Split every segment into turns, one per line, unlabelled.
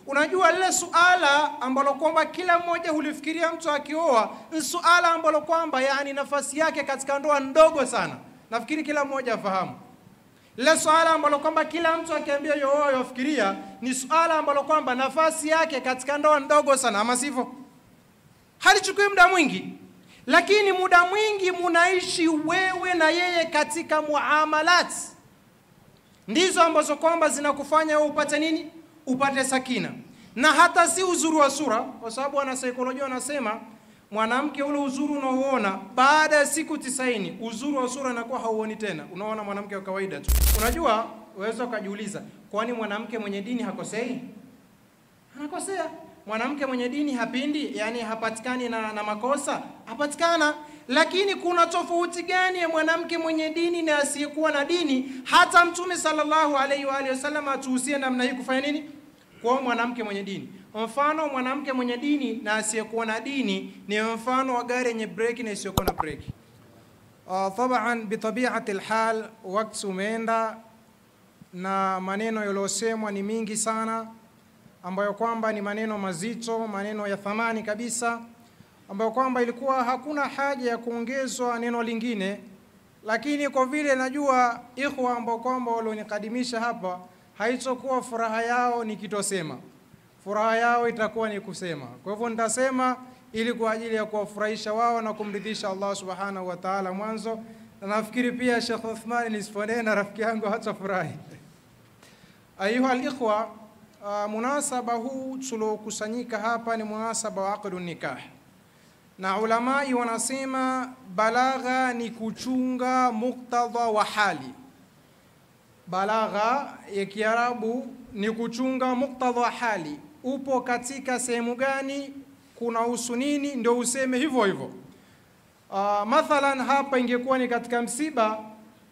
Unajua lile suala ambalo kwamba kila mmoja hulifikiria mtu akioa, ni suala ambalo kwamba yani nafasi yake katika ndoa ndogo sana. Nafikiri kila mmoja afahamu. Lile suala ambalo kwamba kila mtu akiambia yooa yofikiria, ni suala ambalo kwamba nafasi yake katika ndoa ndogo sana, ama sivyo? Halichukui muda mwingi. Lakini muda mwingi munaishi wewe na yeye katika muamalat. Ndizo ambazo kwamba zinakufanya wewe upate nini? Upate sakina. Na hata si uzuri wa sura, kwa sababu wana saikolojia wanasema mwanamke ule uzuri unaoona baada ya siku 90 uzuri wa sura unakuwa hauoni tena. Unaona mwanamke wa kawaida tu. Unajua uweza kujiuliza, kwani mwanamke mwenye dini hakosei? Anakosea. Mwanamke mwenye dini hapindi, yani hapatikani na makosa? Hapatikana. Lakini kuna tofauti gani ya mwanamke mwenye dini na asiyekuwa na dini? Hata Mtume sallallahu alaihi wa alihi wasallam atuhusia namna hii kufanya nini? Kwa mwanamke mwenye dini. Mfano mwanamke mwenye dini na asiyekuwa na dini ni mfano wa gari yenye breki na isiyokuwa na breki. Taban bitabiati alhal, wakati umeenda na maneno yaliyosemwa ni mingi sana, ambayo kwamba ni maneno mazito, maneno ya thamani kabisa, ambayo kwamba ilikuwa hakuna haja ya kuongezwa neno lingine. Lakini kwa vile najua ikhwa ambao kwamba walionikadimisha hapa, haitokuwa furaha yao nikitosema. Furaha yao itakuwa ni kusema. Kwa hivyo nitasema ili kwa ajili ya kuwafurahisha wao na kumridhisha Allah subhanahu wa ta'ala mwanzo. Na nafikiri pia Sheikh Uthman nisifone na rafiki yangu hatafurahi. Ayuha al-ikhwa, munasaba huu tulokusanyika hapa ni munasaba wa aqdun nikah. Na ulamai wanasema balagha ni kuchunga muktadha wa hali. Balagha ya Kiarabu ni kuchunga muktadha wa hali. Upo katika sehemu gani, kuna husu nini, ndio useme hivyo hivyo. Mathalan hapa ingekuwa ni katika msiba,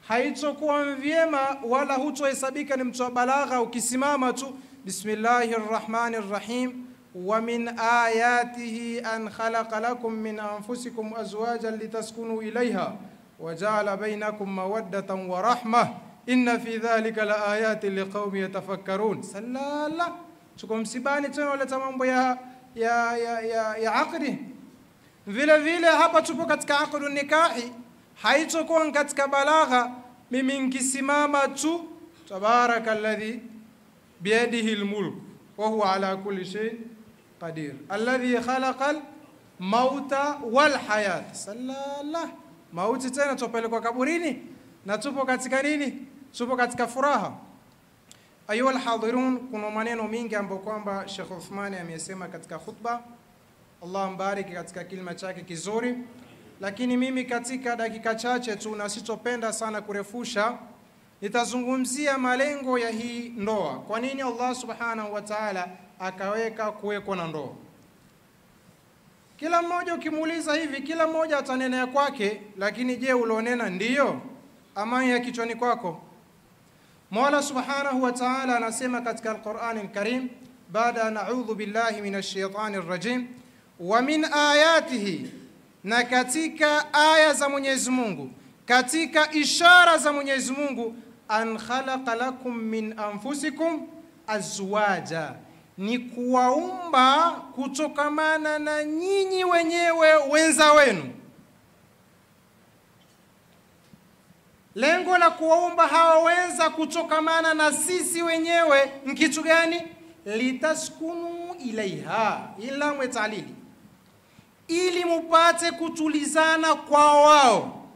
haitokuwa vyema wala hutohesabika ni mtu wa balagha ukisimama tu Bismillahirrahmanirrahim wa min ayatihi an khalaqa lakum min anfusikum azwajan litaskunu ilayha wa ja'ala bainakum mawaddatan wa rahmah inna fi dhalika la ayatin liqaumin yatafakkarun. Sallala tuko msibani tena wala mambo ya aqdi. Vile vile hapa tupo katika aqdun nikahi, haitokuwa katika balagha mimi nkisimama tu tabarakalladhi biyadihi almulk wa huwa ala kulli shay qadir alladhi khalaqal mauta wal hayat. Sallala mauti tena tupelekwa kaburini na tupo katika nini? Tupo katika furaha. Ayuha alhadhirun, kuna maneno mingi ambayo kwamba Sheikh Uthmani amesema katika khutba. Allah mbariki katika kilima chake kizuri. Lakini mimi katika dakika chache tu, na sitopenda sana kurefusha, nitazungumzia malengo ya hii ndoa. Kwa nini Allah subhanahu wa ta'ala akaweka kuweko na ndoa? Kila mmoja ukimuuliza hivi, kila mmoja atanena ya kwake, lakini je, ulionena ndiyo ama ya kichwani kwako? Mola subhanahu wa ta'ala anasema katika Al-Qur'an Al-Karim, baada na'udhu billahi minash shaitanir rajim, wa min ayatihi, na katika aya za Mwenyezi Mungu, katika ishara za Mwenyezi Mungu, an khalaqa lakum min anfusikum azwaja, ni kuwaumba kutokamana na nyinyi wenyewe wenza wenu. Lengo la kuwaumba hawa wenza kutokamana na sisi wenyewe ni kitu gani? Litaskunu ilaiha, ila mwetalili, ili mupate kutulizana kwa wao.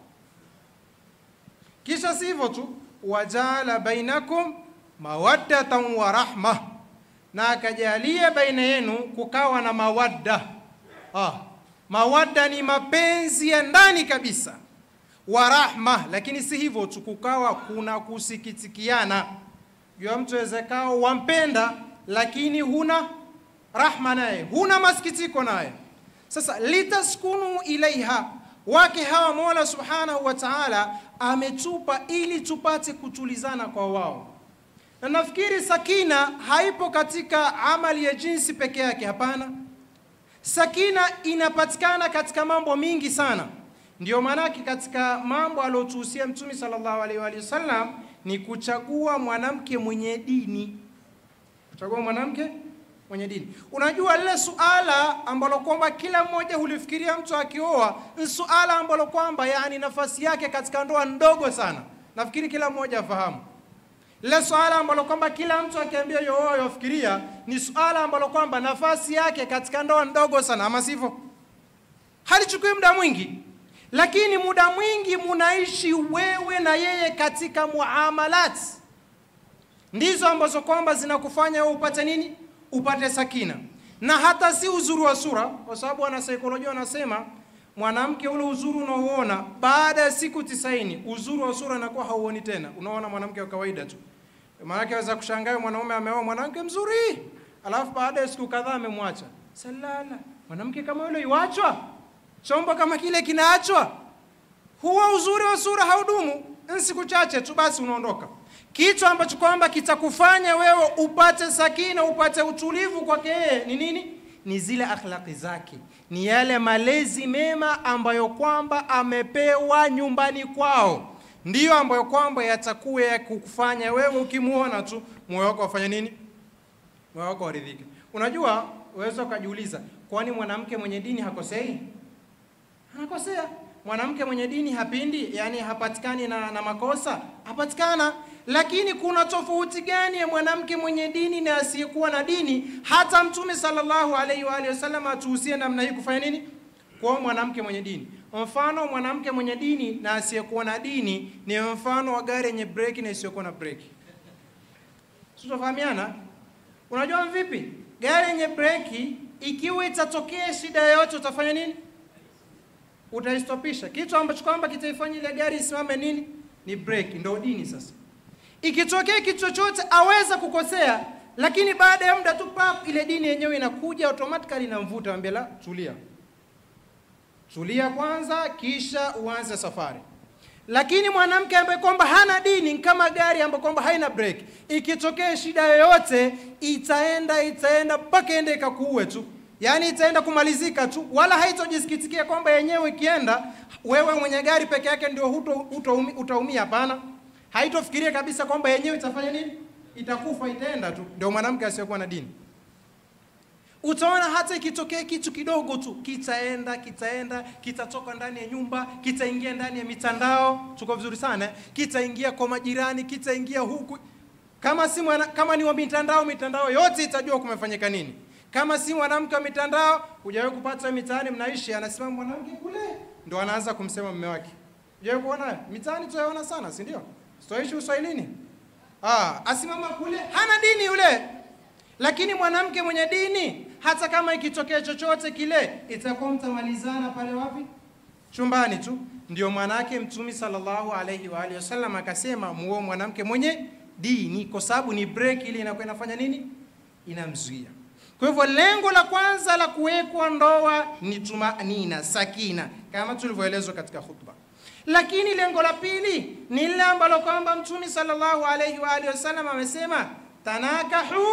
Kisha sivyo tu, wajala bainakum mawaddatan wa rahma, na akajalia baina yenu kukawa na mawadda. Mawadda ni mapenzi ya ndani kabisa. Wa rahma, lakini si hivyo tu, kukawa kuna kusikitikiana. Jua mtu wezekao wampenda lakini huna rahma naye, huna masikitiko naye. Sasa litaskunu ilaiha, wake hawa Mola subhanahu wa ta'ala ametupa ili tupate kutulizana kwa wao. Na nafikiri sakina haipo katika amali ya jinsi peke yake, hapana. Sakina inapatikana katika mambo mingi sana. Ndio maana katika mambo aliyotuhusia Mtume sallallahu alaihi wasallam ni kuchagua mwanamke mwenye dini. Kuchagua mwanamke mwenye dini. Unajua lile suala ambalo kwamba kila mmoja hulifikiria mtu akioa, ni suala ambalo kwamba yani nafasi yake katika ndoa ndogo sana. Nafikiri kila mmoja afahamu. Lile suala ambalo kwamba kila mtu akiambia yooa yafikiria ni suala ambalo kwamba nafasi yake katika ndoa ndogo sana, ama sivyo? Halichukui muda mwingi. Lakini muda mwingi munaishi wewe na yeye katika muamalat. Ndizo ambazo kwamba zinakufanya wewe upate nini? Upate sakina. Na hata si uzuri wa sura, kwa sababu wana saikolojia wanasema mwanamke ule uzuri unaoona baada ya siku 90 uzuri wa sura unakuwa hauoni tena. Unaona mwanamke wa kawaida tu. Maana yake waweza kushangaa mwanaume ameoa mwanamke mzuri, alafu baada ya siku kadhaa amemwacha. Salala, mwanamke kama yule yuachwa? Chombo kama kile kinaachwa? Huo uzuri wa sura haudumu, siku chache tu basi unaondoka. Kitu ambacho kwamba kitakufanya wewe upate sakina, upate utulivu kwake yeye ni nini? Ni zile akhlaqi zake, ni yale malezi mema ambayo kwamba amepewa nyumbani kwao. Ndiyo ambayo kwamba yatakuwa ya kukufanya wewe ukimuona tu moyo wako ufanye nini? Moyo wako uridhike. Unajua uweza ukajiuliza, kwani mwanamke mwenye dini hakosei? Anakosea. Mwanamke mwenye dini hapindi, yani hapatikani na makosa? Hapatikana. Lakini kuna tofauti gani ya mwanamke mwenye dini na asiyekuwa na dini? Hata Mtume sallallahu alaihi wasallam atuhusia namna hii kufanya nini? Kwa mwanamke mwenye dini. Mfano mwanamke mwenye dini na asiyekuwa na dini ni mfano wa gari yenye breki na isiyokuwa na breki. Tutafahamiana? Unajua vipi? Gari yenye breki ikiwa itatokea shida yoyote utafanya nini? Utaistopisha. Kitu ambacho kwamba kitaifanya ile gari isimame nini? Ni breki. Ndio dini sasa. Ikitokea kitu chochote aweza kukosea, lakini baada ya muda tu pap ile dini yenyewe inakuja automatically inamvuta, anambia la, tulia. Tulia kwanza kisha uanze safari. Lakini mwanamke ambaye kwamba hana dini kama gari ambayo kwamba haina breki, ikitokea shida yoyote itaenda mpaka ende ikakuue tu. Yani itaenda kumalizika tu, wala haitojisikitikia kwamba yenyewe ikienda wewe mwenye gari peke yake ndio utaumia, hapana. Haitofikiria kabisa kwamba yenyewe itafanya nini? Itakufa, itaenda tu. Ndio mwanamke asiyokuwa na dini. Utaona hata ikitokea kitu kidogo tu kitaenda, kitatoka ndani ya nyumba, kitaingia ndani ya mitandao, tuko vizuri sana, kitaingia kwa majirani, kitaingia huku. Kama ni wa mitandao yote itajua kumefanyika nini. Kama si mwanamke wa mitandao, hujawahi kupata mitaani mnaishi anasema mwanamke kule, ndio anaanza kumsema mume wake. Hujawahi kuona? Mitaani tunaona sana, si ndio? Sitoishi Uswahilini. Asimama kule, hana dini yule. Lakini mwanamke mwenye dini, hata kama ikitokea chochote kile, itakuwa mtamalizana pale wapi? Chumbani tu. Ndio manake Mtume sallallahu alaihi wasallam akasema muoe mwanamke mwenye dini, kwa sababu ni break ile inakuwa inafanya nini? Inamzuia. Kwa hivyo lengo la kwanza la kuwekwa ndoa ni tumanina, sakina, kama tulivyoelezwa katika khutba. Lakini lengo la pili ni lile ambalo kwamba Mtume sallallahu alaihi wasallam amesema, tanakahu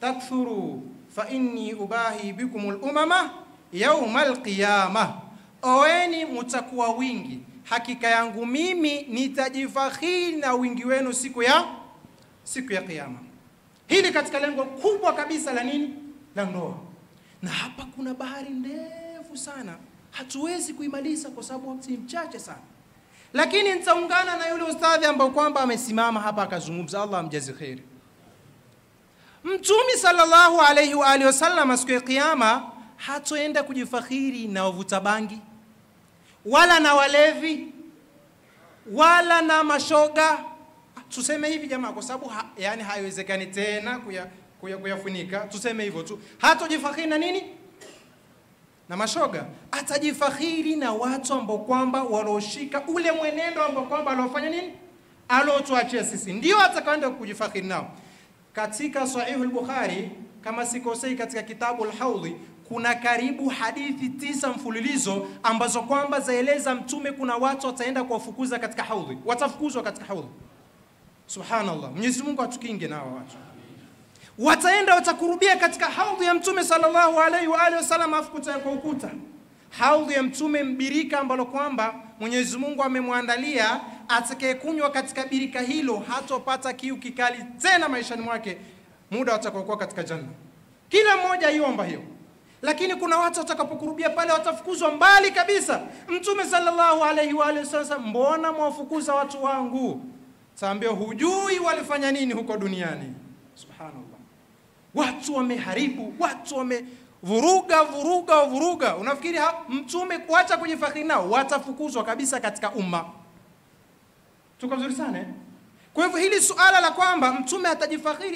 takthuru fa inni ubahi bikumul umama yawmal qiyamah. Oeni mutakuwa wingi, hakika yangu mimi nitajifakhiri na wingi wenu siku ya kiyama. Hili katika lengo kubwa kabisa la nini? La ndoa. Na hapa kuna bahari ndefu sana, hatuwezi kuimaliza kwa sababu wakati mchache sana. Lakini nitaungana na yule ustadhi ambaye kwamba amesimama hapa akazungumza, Allah amjazi khairi. Mtume sallallahu alaihi wasallam siku ya kiyama hatoenda kujifakhiri na wavuta bangi, wala na walevi, wala na mashoga. Tuseme hivi jamaa, kwa sababu yani haiwezekani tena kuyafunika. Tuseme hivyo tu. Hatojifakhiri na nini? Na mashoga. Atajifakhiri na watu ambao kwamba waloshika ule mwenendo ambao kwamba alofanya nini? Alotuachia sisi. Ndio atakaenda kujifakhiri nao. Katika Sahih al-Bukhari, kama sikosei, katika kitabu al-Hawdhi, kuna karibu hadithi 9 mfululizo ambazo kwamba zaeleza Mtume kuna watu wataenda kuwafukuza katika haudhi. Watafukuzwa katika haudhi. Subhanallah. Mwenyezi Mungu atukinge nao watu. Wataenda watakurubia katika haudhi ya Mtume sallallahu alaihi wasallam, afukutana kwa ukuta. haudhi ya mtume, mbirika ambalo kwamba Mwenyezi Mungu amemwandalia, atakayekunywa katika birika hilo hatopata kiu kikali tena maishani mwake muda atakaokuwa katika janna. Kila mmoja aiomba hiyo. Lakini kuna watu watakapokurubia pale watafukuzwa mbali kabisa. Mtume sallallahu alayhi wa alihi wasallam, mbona mwafukuza watu wangu? Taambia hujui walifanya nini huko duniani. Subhanallah. Watu wameharibu, watu wamevuruga. Unafikiri mtume kuacha kujifakhiri nao? Watafukuzwa kabisa katika umma. Tuko vizuri sana eh? Kwa hivyo hili suala la kwamba mtume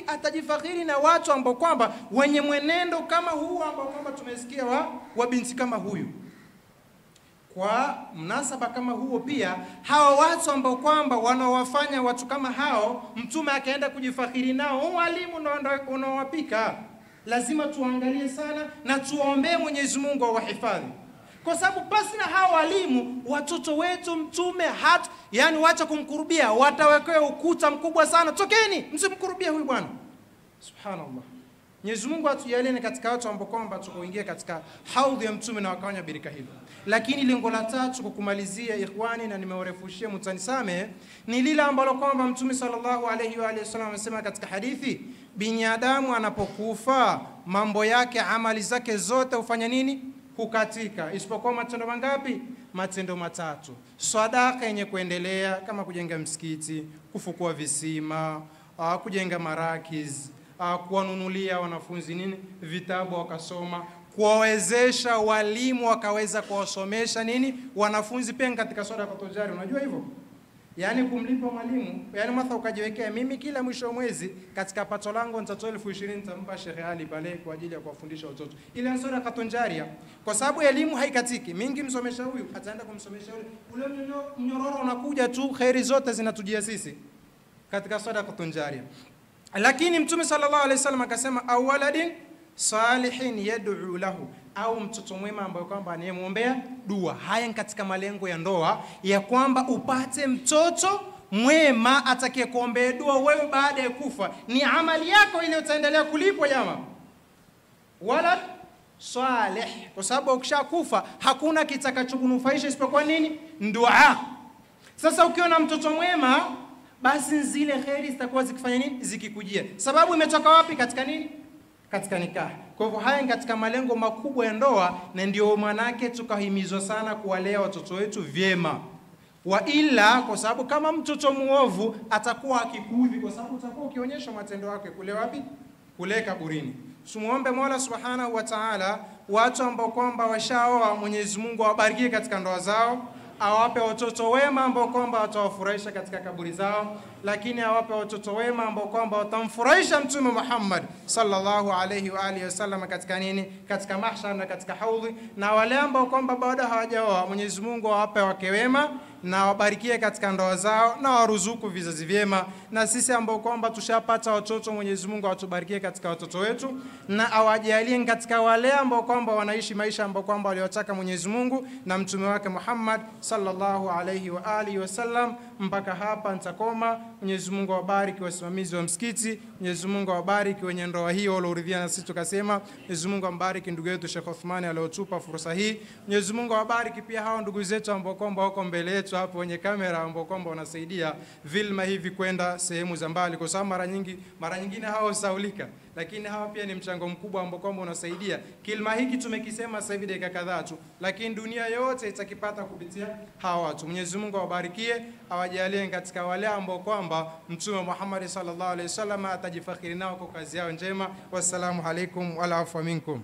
atajifakhiri na watu ambao kwamba wenye mwenendo kama huu ambao kwamba tumesikia wa binti kama huyu. Kwa mnasaba kama huo pia, hawa watu ambao kwamba wanaowafanya watu kama hao mtume akaenda kujifakhiri nao, walimu ndio unaowapika. Lazima tuangalie sana na tuombe Mwenyezi Mungu awahifadhi. Kwa sababu pasi na hawa walimu, watoto wetu mtume yani wacha kumkurubia, watawekewa ukuta mkubwa sana. Tokeni, msimkurubia huyu bwana. Subhanallah. Mwenyezi Mungu atujalie katika watu ambao kwamba tukoingia katika haudhi ya mtume na wakawanya birika hilo. Lakini lengo la tatu kukumalizia ikhwani, na nimewarefushia mtanisame, ni lile ambalo kwamba mtume sallallahu alayhi wa sallam amesema katika hadithi, binadamu anapokufa mambo yake, amali zake zote hufanya nini? Hukatika, isipokuwa matendo mangapi? Matendo matatu. Sadaka yenye kuendelea kama kujenga msikiti, kufukua visima, kujenga marakiz, kuwanunulia wanafunzi nini vitabu wakasoma, kuwawezesha walimu wakaweza kuwasomesha nini wanafunzi pia katika sadaka jari. Unajua hivyo? Yani kumlipa mwalimu, yani mathalan ukajiwekea, mimi kila mwisho mwezi katika pato langu nitatoa 20,000 nitampa Sheikh Ali pale kwa ajili ya kuwafundisha watoto. Ile ni sadaka jaria, kwa sababu elimu haikatiki. Mingi msomesha huyu ataenda kumsomesha yule, ule mnyororo unakuja tu, khairi zote zinatujia sisi katika sadaka jaria. Lakini mtume sallallahu alaihi wasallam akasema, awaladin salihin yad'u lahu, au mtoto mwema ambaye kwamba anayemuombea dua. Haya katika malengo ya ndoa, ya kwamba upate mtoto mwema atakayekuombea dua wewe baada ya kufa. Ni amali yako ile utaendelea kulipwa jamaa. Walad salih, kwa sababu ukishakufa hakuna kitakachokunufaisha isipokuwa nini? Dua. Sasa ukiona mtoto mwema, basi zile khairi zitakuwa zikifanya nini? Zikikujia. Sababu imetoka wapi? Katika nini? Katika nikah. Kwa hivyo haya katika malengo makubwa ya ndoa, na ndio manake tukahimizwa sana kuwalea watoto wetu vyema. Wa ila, kwa sababu kama mtoto muovu atakuwa akikuudhi, kwa sababu utakuwa ukionyesha matendo yake kule wapi? Kule kaburini. Tumuombe Mola Subhanahu wa Ta'ala watu ambao kwamba washaoa, Mwenyezi Mungu awabariki katika ndoa zao, awape watoto wema ambao kwamba watawafurahisha katika kaburi zao, lakini awape watoto wema ambao kwamba watamfurahisha Mtume Muhammad sallallahu alayhi wa alihi wasallam katika nini? Katika mahshar na katika haudhi. Na wale ambao kwamba bado hawajaoa, Mwenyezi Mungu awape wake wema na wabarikie katika ndoa zao na waruzuku vizazi vyema. Na sisi ambao kwamba tushapata watoto, Mwenyezi Mungu atubarikie katika watoto wetu na awajalie katika wale ambao kwamba wanaishi maisha ambao kwamba waliotaka Mwenyezi Mungu na mtume wake Muhammad sallallahu alayhi wa alihi wasallam. Mpaka hapa nitakoma. Mwenyezi Mungu awabariki wasimamizi wa msikiti, Mwenyezi Mungu awabariki wenye ndoa hiyo walioridhia na sisi tukasema, Mwenyezi Mungu ambariki ndugu yetu Sheikh Uthmani aliyotupa fursa hii. Mwenyezi Mungu awabariki pia hao ndugu zetu ambao kwamba wako mbele yetu hapo wenye kamera ambao kwamba wanasaidia vilma hivi kwenda sehemu za mbali, kwa sababu mara nyingine hao saulika, lakini hawa pia ni mchango mkubwa ambao kwamba unasaidia. Kilima hiki tumekisema sasa hivi dakika kadhaa tu, lakini dunia yote itakipata kupitia hawa watu. Mwenyezi Mungu awabarikie, awajalie katika wale ambao kwamba Mtume Muhammad sallallahu alaihi wasallam atajifakhiri nao kwa kazi yao njema. Wassalamu alaikum wal afwa minkum.